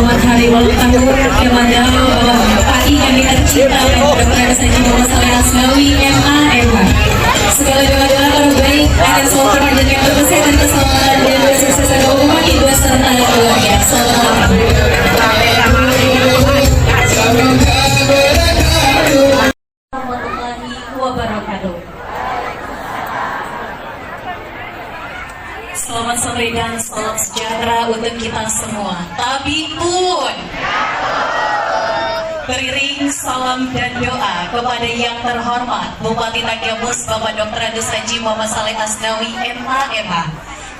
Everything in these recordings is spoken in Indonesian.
selamat hari ulang tahun kepada Bapak yang kita cinta Dr. Haji Muhammad Saleh Asnawi MA. Segala doa-doa terbaik akan selalu terpanjatkan kesehatan, keselamatan dan kesuksesan umat ibu serta keluarga. Selamat warahmatullahi wabarakatuh. Selamat sore dan salam sejahtera untuk kita semua. Tapi pun beriring salam dan doa kepada yang terhormat Bupati Tanggamus Bapak Dr. Haji Muhammad Saleh Asnawi MA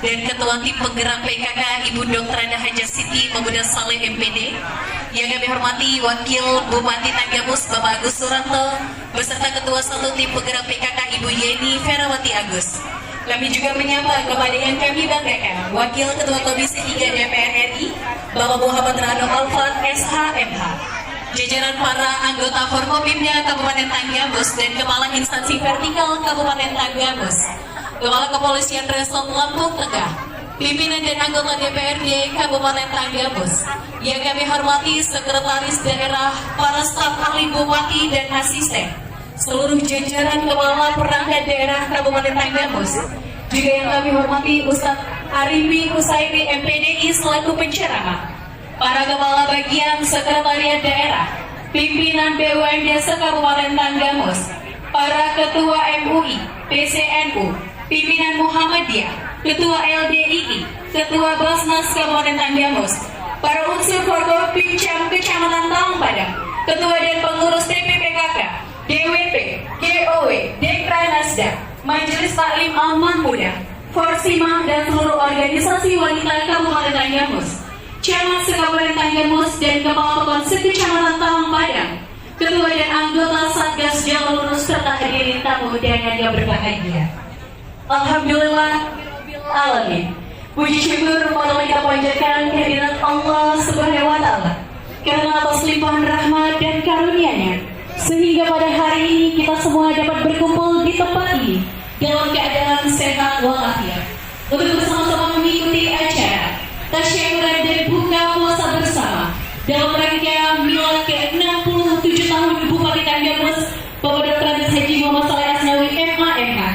dan Ketua Tim Penggerak PKK Ibu Dr. Hajah Siti Pemuda Saleh MPD. Yang kami hormati Wakil Bupati Tanggamus Bapak Agus Suranto beserta Ketua 1 Tim Penggerak PKK Ibu Yeni Ferawati Agus. Kami juga menyapa kepada yang kami banggakan Wakil Ketua Komisi 3 DPR RI Bapak Muhammad Rano Alfat SHMH, jajaran para anggota Forkopimda Kabupaten Tanggamus dan Kepala Instansi Vertikal Kabupaten Tanggamus, Kepala Kepolisian Resort Lampung Tengah, pimpinan dan anggota DPRD Kabupaten Tanggamus. Yang kami hormati Sekretaris Daerah, para staf ahli Bupati dan asisten, seluruh jajaran kepala perangkat daerah Kabupaten Tanggamus. Juga yang kami hormati Ustadz Arifi Husaini MPDI selaku penceramah, para kepala bagian sekretariat daerah, pimpinan BUMD se-Kabupaten Tanggamus, para ketua MUI, PCNU, pimpinan Muhammadiyah, ketua LDII, ketua Basnas Kabupaten Tanggamus, para unsur Forkopimcam Kecamatan Talang Padang, ketua dan pengurus TPPKK, DWP, GOW, Dekra Nasda, Majelis Taklim Alman Muda, Forsimah dan seluruh organisasi wanita Kabupaten Tanggamus, Camat se-Kabupaten Tanggamus dan Kepala Pekon se-Kecamatan Talang Padang, ketua dan anggota Satgas Jalan Lurus serta hadirin tamu dan yang berbahagia. Alhamdulillah alamin. Puji syukur moga kita panjatkan kehadirat Allah Subhanahu wa taala karena atas limpahan rahmat dan karunia-Nya sehingga pada hari ini kita semua dapat berkumpul di tempat ini dalam keadaan sehat walafiat untuk bersama-sama mengikuti acara tasyahkuran dan buka puasa bersama dalam rangka milad ke-67 tahun Bupati Tanggamus Bapak Dr. Haji Muhammad Saleh Asnawi MA.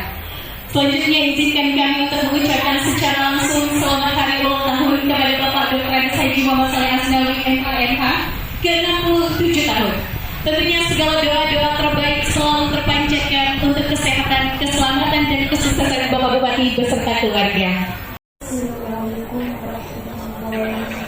Selanjutnya izinkan kami untuk mengucapkan secara langsung selamat hari ulang tahun kepada Bapak Dr. Haji Muhammad Saleh Asnawi MA ke-67 tahun. Tentunya segala doa-doa terbaik selalu terpanjatkan untuk kesehatan, keselamatan dan kesuksesan Bapak Bupati beserta keluarga. Assalamualaikum warahmatullahi wabarakatuh.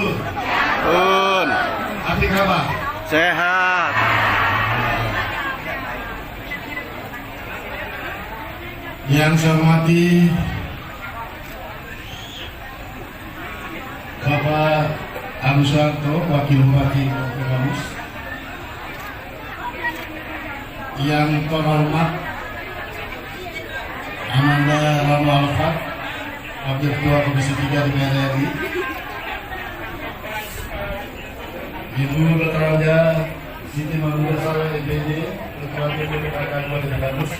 Un. Hati kabar? Sehat. Yang saya hormati Bapak Amsarto, Wakil Bupati Kamus. Yang terhormat Amanda Rama Alfat, Wakil Ketua Komisi 3 DPR RI. Ibu Dr. Raja Siti Mahmud Saleh DPD, Ketua DPD KK2 Kamus.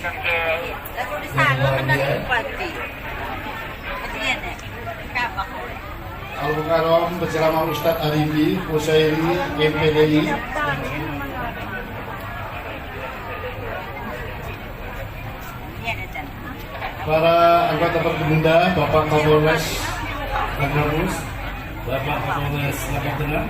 Al-Mukarram Penceramah Ustadz Arifi Husairi MPDI. Para anggota Perkebunda, Bapak Kapolres Kamus, Bapak Kapolres Langkat Tengah,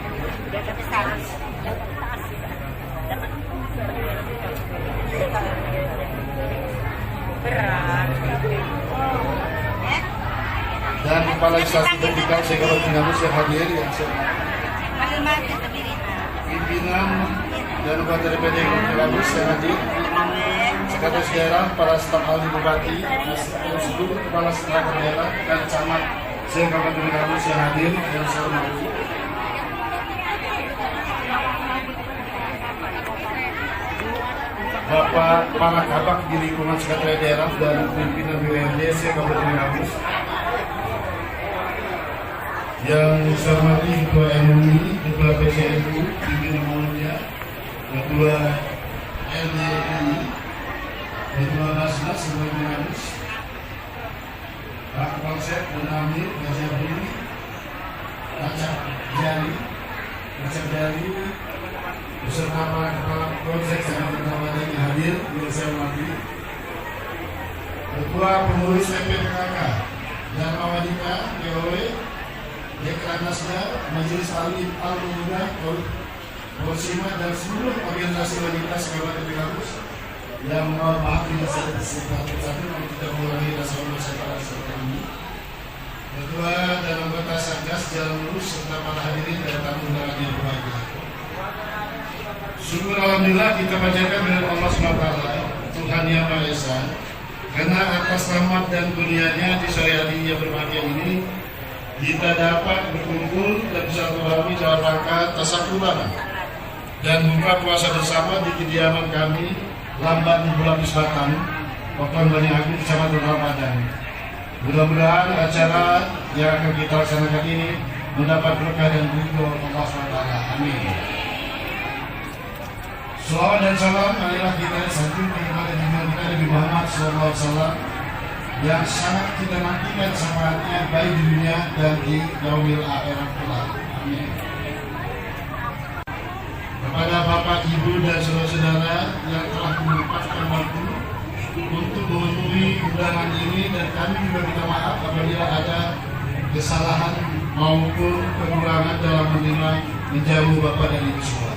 dan Kepala Instansi Vertikal Sektor Kamus yang hadir, yang pimpinan dan anggota DPD Kamus yang hadir, Sekretaris Daerah, para staf ahli bupati, seluruh kepala staf daerah dan camat se-Kabupaten Kamus yang hadir, yang saya hormati. Bapak para kabak di lingkungan sekretariat daerah dan pimpinan BUMD se-Kabupaten Kamus. Yang saya hormati Ketua MUI, Ketua PCNU, pimpinan umumnya, Ketua LDI, Ketua Basnas sebagai Kamus, Pak Konsep dan Amir, Gajaburi, Kacak Jari, beserta para kepala konsep yang pertama yang hadir, yang saya hormati, Ketua Pengurus PPKK dan Awadika, POW, Dekranasda, Majelis Alim Al-Muda, Polsima dan seluruh organisasi wanita Kabupaten Kamus yang maaf tidak satu tidak mengulangi rasa hormat serta ini. Ketua dan anggota Satgas Jalan Lurus serta para hadirin dan tamu undangan yang berbahagia. Syukur alhamdulillah kita panjatkan dengan Allah SWT, Tuhan Yang Maha Esa, karena atas rahmat dan kurnianya di sore hari yang berbahagia ini kita dapat berkumpul dan bersilaturahmi dalam rangka tasakuran dan buka puasa bersama di kediaman kami Lamban Bulan Selatan, Pokon Bani Agung, Kecamatan Ramadan. Mudah-mudahan acara yang akan kita laksanakan ini mendapat berkah dan ridho Allah SWT. Amin. Salawat dan salam marilah kita sanjung kepada Nabi Muhammad SAW yang sangat kita nantikan syafaatnya baik di dunia dan di yaumil akhirat kelak. Amin. Kepada Bapak, Ibu dan saudara-saudara yang telah menyempatkan waktu untuk memenuhi undangan ini, dan kami juga minta maaf apabila ada kesalahan maupun kekurangan dalam menerima menjamu Bapak dan Ibu semua.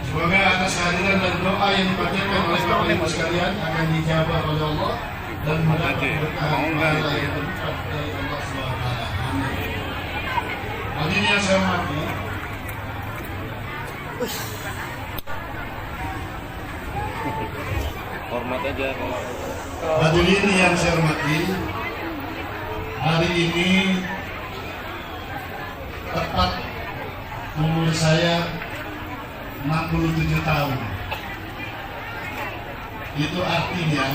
Semoga atas kehadiran dan doa yang dipanjatkan oleh Bapak Ibu sekalian akan dijabah oleh Allah dan mendapat berkah yang berlipat dari Allah SWT. Amin. Hadirin yang saya hormati, Hormat aja. hadirin yang saya hormati, hari ini tepat umur saya 67 tahun. Itu artinya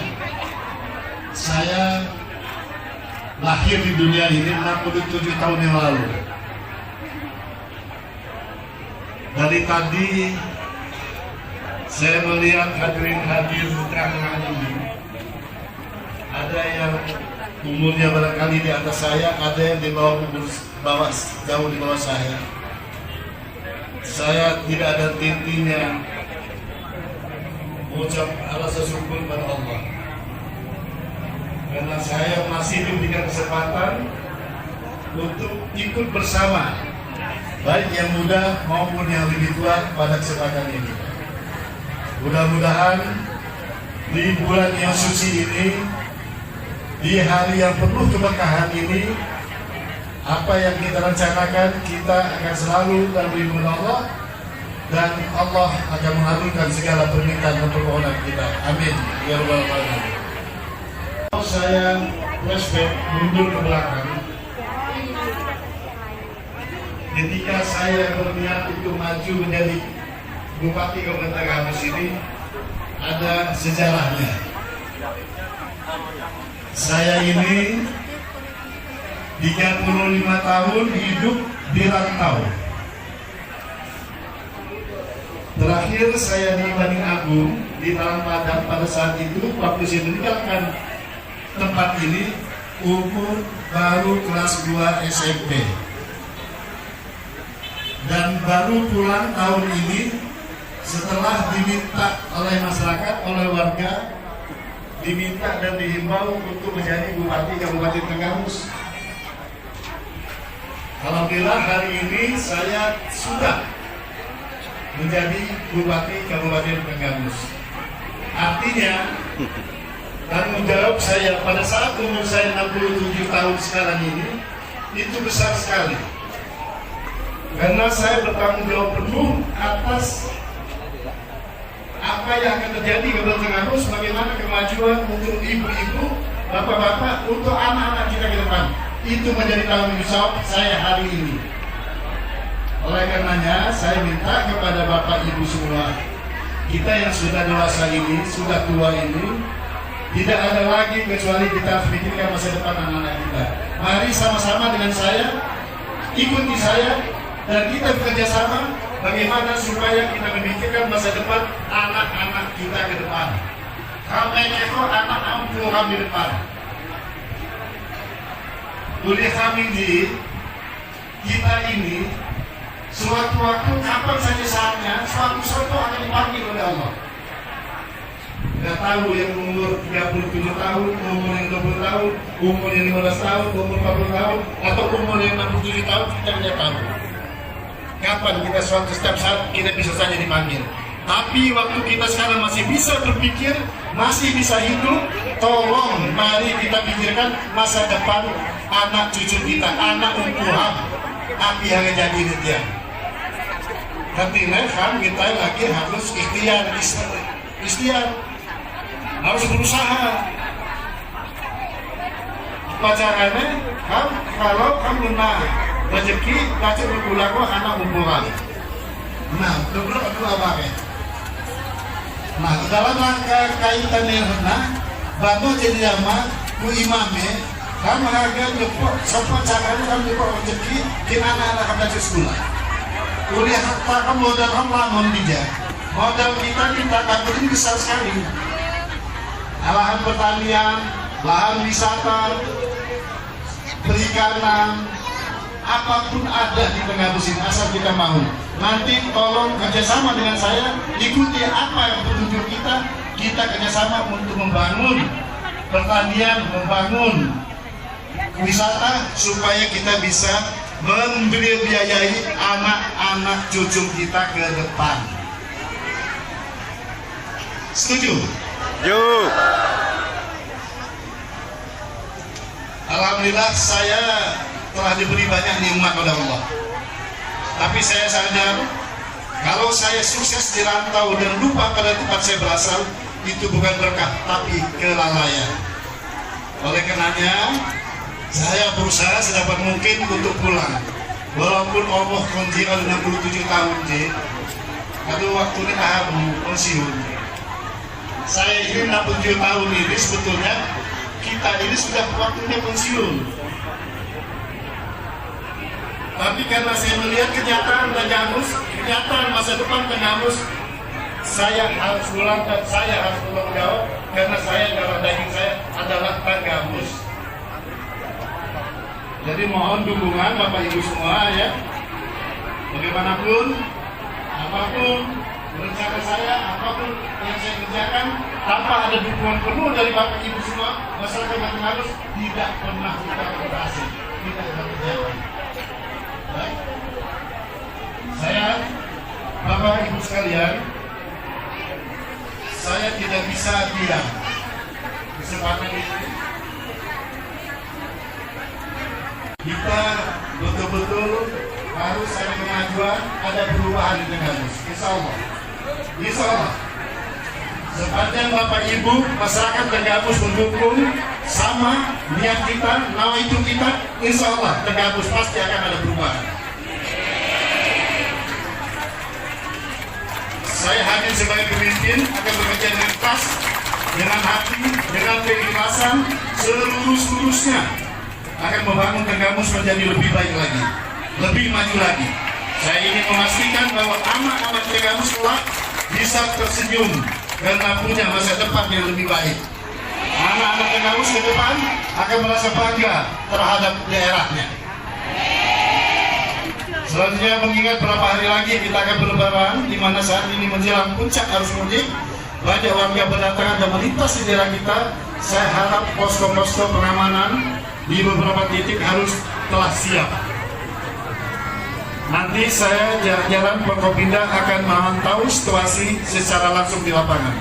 saya lahir di dunia ini 67 tahun yang lalu. Dari tadi saya melihat hadirin hadir di tengah ini. Ada yang umurnya barangkali di atas saya, ada yang di bawah jauh di bawah saya. Saya tidak ada tintinya mengucap rasa syukur pada Allah, karena saya masih diberikan kesempatan untuk ikut bersama baik yang muda maupun yang lebih tua pada kesempatan ini. Mudah-mudahan di bulan yang suci ini, di hari yang penuh keberkahan ini, Apa yang kita rencanakan, kita akan selalu dalam lindungan Allah, dan Allah akan mengabulkan segala permintaan dan permohonan kita. Amin. Ya Rabbal Alamin. Saya flashback mundur ke belakang. Ketika saya berniat untuk maju menjadi Bupati Kabupaten Gambus ini, ada sejarahnya. Saya ini 35 tahun hidup di rantau. Terakhir saya di Banding Agung di Talang Padang pada saat itu, waktu saya meninggalkan tempat ini, umur baru kelas 2 SMP. Dan baru pulang tahun ini setelah diminta oleh masyarakat, oleh warga, diminta dan dihimbau untuk menjadi Bupati Kabupaten Tenggamus. Alhamdulillah hari ini saya sudah menjadi Bupati Kabupaten Tenggamus. Artinya tanggung jawab saya pada saat umur saya 67 tahun sekarang ini itu besar sekali, karena saya bertanggung jawab penuh atas apa yang akan terjadi di Kabupaten Tenggamus, bagaimana kemajuan untuk ibu-ibu, bapak-bapak, untuk anak-anak kita ke depan. Itu menjadi tanggung jawab saya hari ini. Oleh karenanya saya minta kepada bapak ibu semua, kita yang sudah dewasa ini, sudah tua ini, tidak ada lagi kecuali kita harus pikirkan masa depan anak-anak kita. Mari sama-sama dengan saya, ikuti saya, dan kita bekerja sama bagaimana supaya kita memikirkan masa depan anak-anak kita ke depan. Kami itu anak-anak kami di depan. Oleh kami di kita ini, suatu waktu kapan saja saatnya, suatu akan dipanggil oleh Allah. Tidak tahu yang umur 37 tahun, umur yang 20 tahun, umur yang 15 tahun, umur 40 tahun, atau umur yang 67 tahun, kita tidak tahu. Kapan kita setiap saat kita bisa saja dipanggil. Tapi waktu kita sekarang masih bisa berpikir, masih bisa hidup, tolong mari kita pikirkan masa depan anak cucu kita, anak umpuham, api yang jadi ini dia. Artinya kan kita lagi harus ikhtiar, harus berusaha. Pacarannya kan kalau kamu rezeki baca bergulaku anak umpuham. Nah, kedua apa ya? Nah, dalam rangka kaitan yang bantu jadi jamaah ku imame, kamu harga lepok, sempat cakap kamu lepok rezeki di anak-anak kamu sekolah. Kuliah harta modal kamu lamun bija, modal kita kamu ini besar sekali. Lahan pertanian, lahan wisata, perikanan, apapun ada di Tenggamus ini asal kita mau. Nanti tolong kerjasama dengan saya, ikuti apa yang petunjuk kita kerjasama untuk membangun pertanian, membangun wisata supaya kita bisa membiayai anak-anak cucu kita ke depan. Setuju? Yuk. Alhamdulillah saya telah diberi banyak nikmat oleh Allah. Tapi saya sadar kalau saya sukses di rantau dan lupa pada tempat saya berasal, itu bukan berkah tapi kelalaian. Oleh karenanya saya berusaha sedapat mungkin untuk pulang. Walaupun Allah konjira 67 tahun di atau waktunya tahap pensiun. Saya ini 67 tahun ini sebetulnya kita ini sudah waktunya pensiun. Tapi karena saya melihat kenyataan Tenggamus, kenyataan masa depan Tenggamus, saya harus pulang dan saya harus bertanggung jawab karena saya darah daging saya adalah Tenggamus. Jadi mohon dukungan Bapak Ibu semua ya. Bagaimanapun, apapun rencana saya, apapun yang saya kerjakan, tanpa ada dukungan penuh dari Bapak Ibu semua, masyarakat Tenggamus tidak pernah kita berhasil, tidak akan terjadi. Baik. Saya, Bapak Ibu sekalian, saya tidak bisa diam. Kesempatan ini kita harus ada kemajuan, ada perubahan di Tenggamus. Insya Allah. Insya Allah. Sepanjang Bapak Ibu, masyarakat Tenggamus mendukung sama niat kita, nawaitu kita, insya Allah Tenggamus pasti akan ada perubahan. Saya hadir sebagai pemimpin akan bekerja dengan keras, dengan hati, dengan keikhlasan, seluruh-seluruhnya akan membangun Tenggamus menjadi lebih baik lagi, lebih maju lagi. Saya ingin memastikan bahwa anak-anak Tenggamus kelak bisa tersenyum karena punya masa depan yang lebih baik. Anak-anak Tenggamus ke depan akan merasa bangga terhadap daerahnya. Selanjutnya, mengingat beberapa hari lagi kita akan berlebaran, di mana saat ini menjelang puncak arus mudik, banyak warga berdatangan dan melintas di daerah kita. Saya harap posko-posko pengamanan di beberapa titik harus telah siap. Nanti saya jalan-jalan Forkopimda akan memantau situasi secara langsung di lapangan.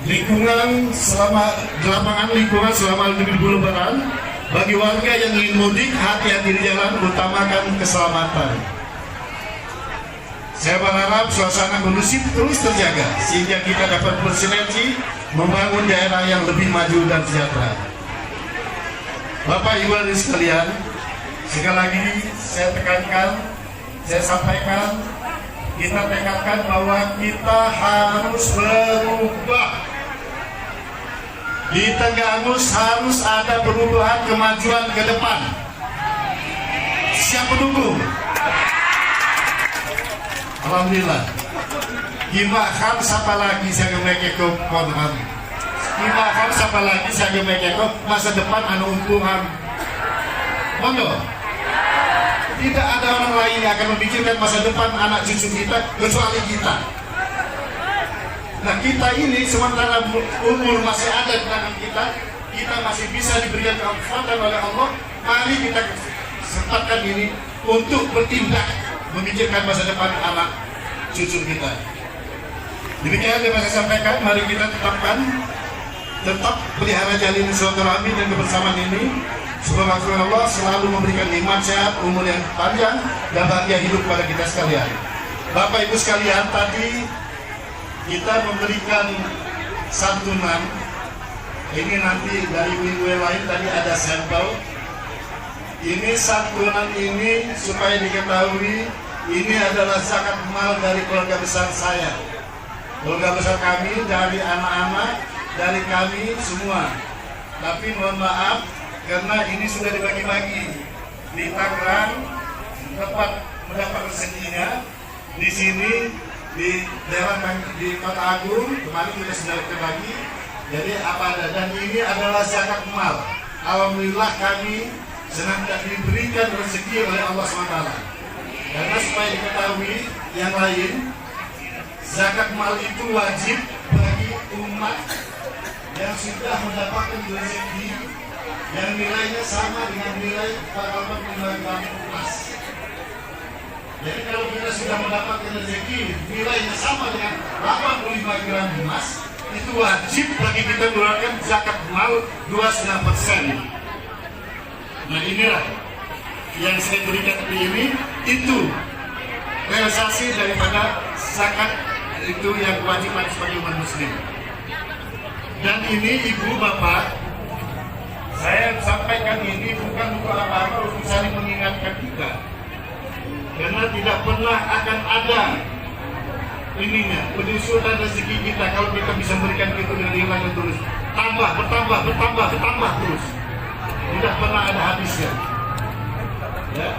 Lingkungan selama libur lebaran, bagi warga yang ingin mudik, hati-hati di jalan, utamakan keselamatan. Saya berharap suasana kondusif terus terjaga sehingga kita dapat bersinergi membangun daerah yang lebih maju dan sejahtera. Bapak Ibu hadirin sekalian, sekali lagi saya tekankan, saya sampaikan, kita tekadkan bahwa kita harus berubah. Di Tenggamus harus ada perubahan kemajuan ke depan. Siap mendukung? Alhamdulillah. Kita akan siapa lagi saya mekeko konhan. Kita akan siapa lagi saya mekeko masa depan anu untungan. Mondo. Tidak ada orang lain yang akan memikirkan masa depan anak cucu kita kecuali kita. Nah, kita ini sementara umur masih ada di tangan kita, kita masih bisa diberikan kekuatan oleh Allah. Mari kita sempatkan ini untuk bertindak memikirkan masa depan anak cucu kita. Demikian yang saya sampaikan. Mari kita tetap pelihara jalin silaturahmi dan kebersamaan ini. Semoga Allah selalu memberikan iman sehat, umur yang panjang, dan bahagia hidup pada kita sekalian. Bapak Ibu sekalian, tadi kita memberikan santunan. Ini nanti dari minggu yang lain tadi ada sampel. Ini santunan ini supaya diketahui ini adalah zakat mal dari keluarga besar saya, keluarga besar kami, dari anak-anak, dari kami semua. Tapi mohon maaf karena ini sudah dibagi-bagi di Tangerang tempat mendapat rezekinya, di sini di daerah di Kota Agung kemarin kita sudah berbagi. Jadi apa ada, dan ini adalah zakat mal. Alhamdulillah kami senantiasa diberikan rezeki oleh Allah SWT. Karena supaya diketahui yang lain, zakat mal itu wajib bagi umat yang sudah mendapatkan rezeki yang nilainya sama dengan nilai 45 gram emas. Jadi kalau kita sudah mendapatkan rezeki nilainya sama dengan 85 gram emas, itu wajib bagi kita mengeluarkan zakat mal 29%. Nah, inilah yang saya berikan ini, itu realisasi daripada zakat itu yang wajib bagi umat muslim. Dan ini ibu bapak, saya sampaikan ini bukan untuk apa-apa, untuk saling mengingatkan kita. Karena tidak pernah akan ada ininya penyusutan rezeki kita kalau kita bisa berikan itu dengan hilang terus, bertambah terus, tidak pernah ada habisnya. Ya,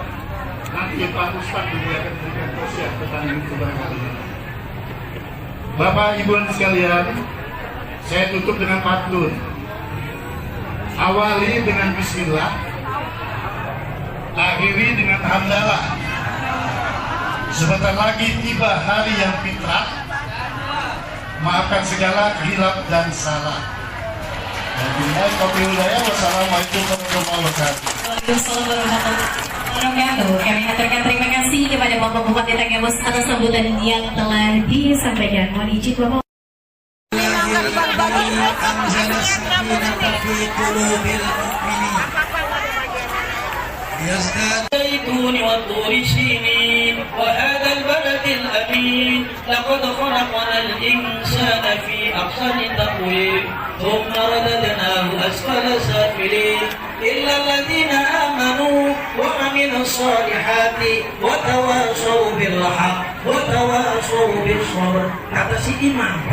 nanti Pak Ustadz juga akan berikan tausiah tentang itu barangkali. Bapak Ibu sekalian, saya tutup dengan pantun. Awali dengan bismillah, akhiri dengan hamdalah. Sebentar lagi tiba hari yang fitrah, maafkan segala khilaf dan salah. Wassalamualaikum warahmatullahi wabarakatuh. Waalaikumsalam warahmatullahi wabarakatuh. Kami aturkan terima kasih kepada Bapak Bupati Tenggamus atas sambutan yang telah disampaikan. Mohon izin Bapak. الزيتون والطور سينين وهذا البلد الأمين لقد خلقنا الإنسان في أحسن تقويم ثم رددناه أسفل سافلين إلا الذين آمنوا وعملوا الصالحات وتواصوا بالحق وتواصوا بالصبر. Kata si imam,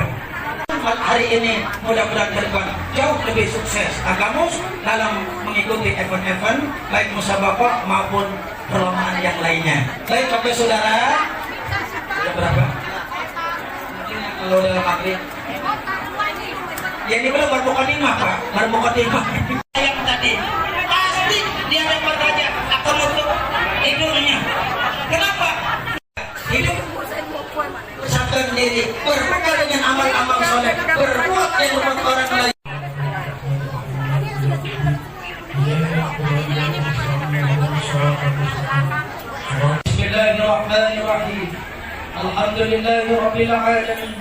hari ini mudah-mudahan ke depan jauh lebih sukses Agamus dalam mengikuti event-event baik musabaqah maupun perlombaan yang lainnya. Baik Bapak Saudara, sudah berapa? Mungkin kalau dalam maghrib. Yang ini baru mukadimah Pak, baru mukadimah. Yang tadi pasti dia dapat saja akan untuk hidupnya. Kenapa? Hidup sadar diri, berbekal dengan amal-amal soleh, berbuat yang membuat orang lain. Bismillahirrahmanirrahim. Alhamdulillahirabbil alamin.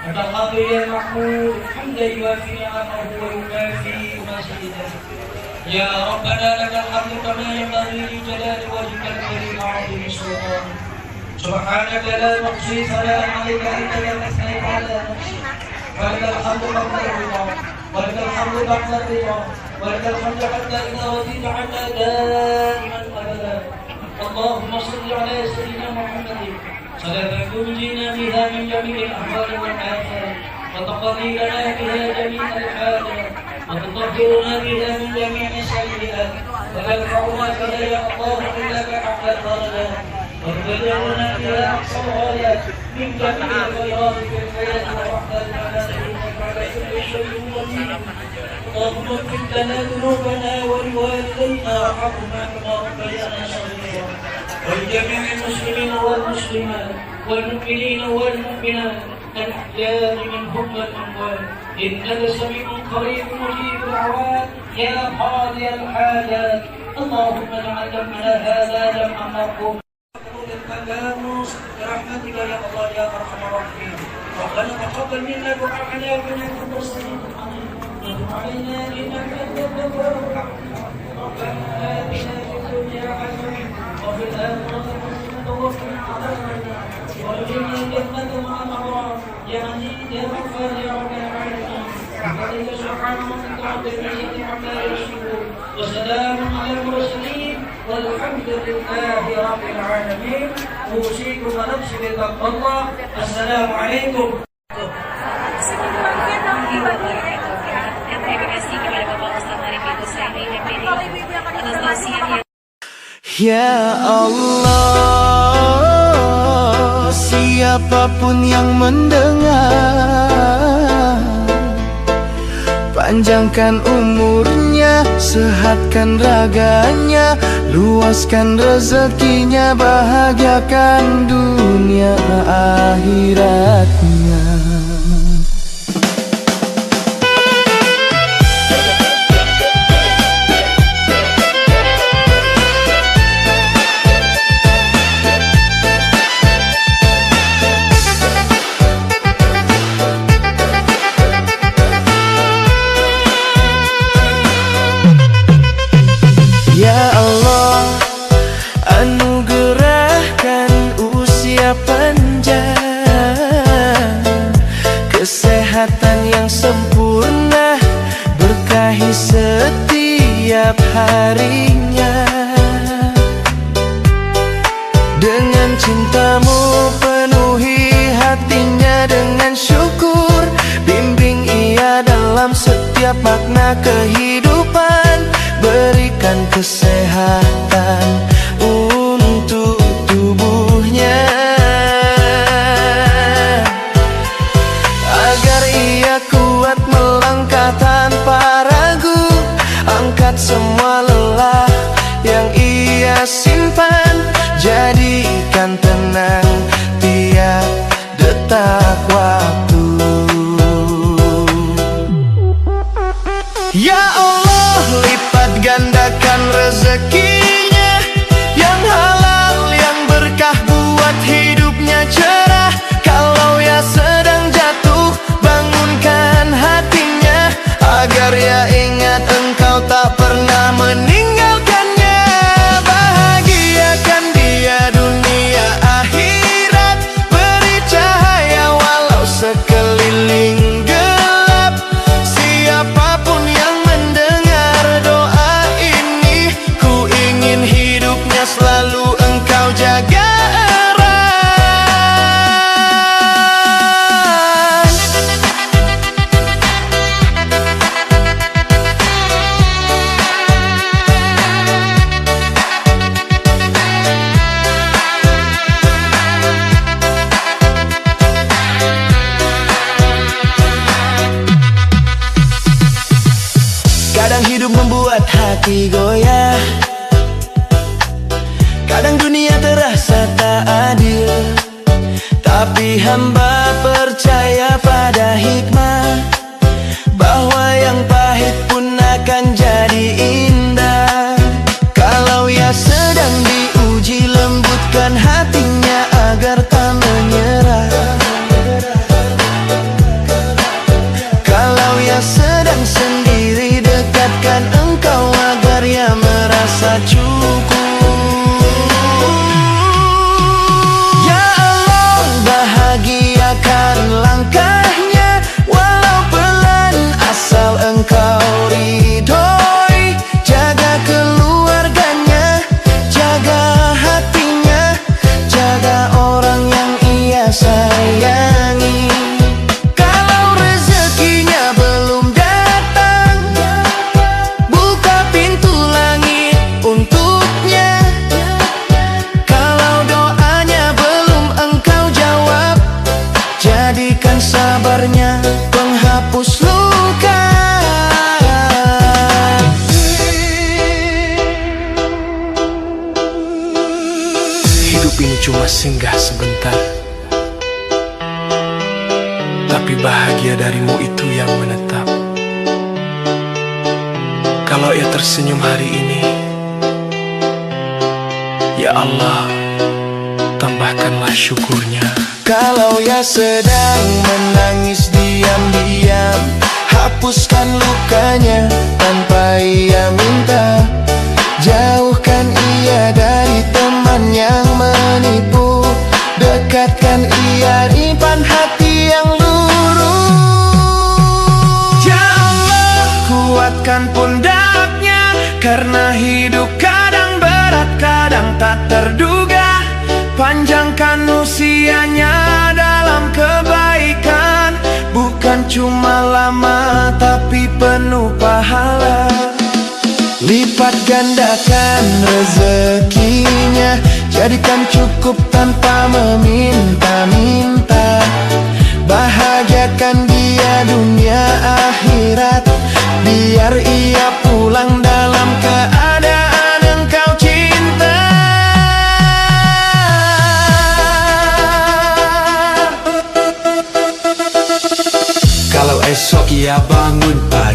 Al-Qadri ya Mahmud, hamdan yuafi ni'amahu wa yukafi mazidah. Ya Rabbana lakal hamdu kama yanbaghi li jalali wajhikal karim wa 'azimi sultanik. سبحانك لا نحصي ثناء عليك انت كما اثنيت على نفسك ولك الحمد قبل الرضا ولك الحمد بعد الرضا ولك الحمد حتى اذا رضيت عنا دائما ابدا. اللهم صل على سيدنا محمد صلاه تنجينا بها من جميع الاحوال والافات وتقضي لنا بها جميع الحاجات وتطهرنا بها من جميع السيئات وترفعنا بها يا الله انك اعلى الدرجات وتبلغنا بها أقصى الغايات من جميع الخيرات في الحياة ووحدة الممات إنك على كل شيء قدير. اللهم اغفر لنا ذنوبنا ولوالدينا وارحمهما كما ربيانا صغيرا ولجميع المسلمين والمسلمات والمؤمنين والمؤمنات الأحياء منهم والأموات إنك سميع قريب مجيب الدعوات يا قاضي الحاجات. اللهم اجعل جمعنا هذا جمعا مرحوما التلامس برحمتك يا الله يا ارحم الراحمين. ربنا تقبل منا دعاءنا وانك انت السميع العليم وتب علينا انك انت الغفور الرحيم. ربنا اتنا في الدنيا حسنه وفي الاخره حسنه وقنا عذاب النار وادخلنا الجنه مع الابرار يا مجيد يا غفار يا رب العالمين. بحمدك سبحانه وتعالى بالعزه عما يصفون وسلام على المرسلين والحمد لله رب العالمين. أوصيكم ونفسي بتقوى الله. السلام عليكم. Terima kasih kepada Bapak Ustaz Arif Hussaini MPD atas tausiahnya. Ya Allah, siapapun yang mendengar, panjangkan umurnya, sehatkan raganya, luaskan rezekinya, bahagiakan dunia akhiratnya. Ya Allah, anugerahkan usia panjang, kesehatan yang sempurna, berkahi setiap harinya. Dengan cintamu penuhi hatinya dengan syukur, bimbing ia dalam setiap makna kehidupan, berikan kesehatan untuk tubuhnya, agar ia kuat melangkah tanpa ragu, angkat semua lelah yang ia simpan, jadikan tenang tiap detak waktu. Ya Allah, lipat gandakan rezekinya yang halal, yang berkah, buat hidupnya cerah. Kalau ia sedang jatuh, bangunkan hatinya, agar ia ingat engkau tak pernah meninggal. buat hati goyah. Kadang dunia terasa tak adil, tapi hamba percaya pada hikmah, bahwa yang pahit pun akan jadi indah. Kalau ia sedang diuji, lembutkan hatinya agar tak menyerah. Kalau ia sedang sendiri, dekatkan engkau agar ia merasa cukup. Ya Allah, bahagiakan langkahnya, walau pelan asal engkau ridhoi. Jaga keluarganya, jaga hatinya, jaga orang yang ia sayangi. Kalau rezekinya belum datang, buka pintu langit untuknya. Kalau doanya belum engkau jawab, jadikan sabarnya penghapus luka. Hidup ini cuma singgah sebentar, tapi bahagia darimu itu yang menetap. Kalau ia tersenyum hari ini, ya Allah, tambahkanlah syukurnya. Kalau ia sedang menangis diam-diam, hapuskan lukanya tanpa ia minta. Jauhkan ia dari teman yang menipu, dekatkan ia simpan hati yang lurus. Ya Allah, kuatkan pundaknya, karena hidup kadang berat, kadang tak terduga. Panjangkan usianya dalam kebaikan, bukan cuma lama tapi penuh pahala. Lipat gandakan rezekinya, jadikan cukup tanpa meminta-minta. Bahagiakan dia dunia akhirat, biar ia pulang dalam keadaan engkau cinta. Kalau esok ia bangun pagi,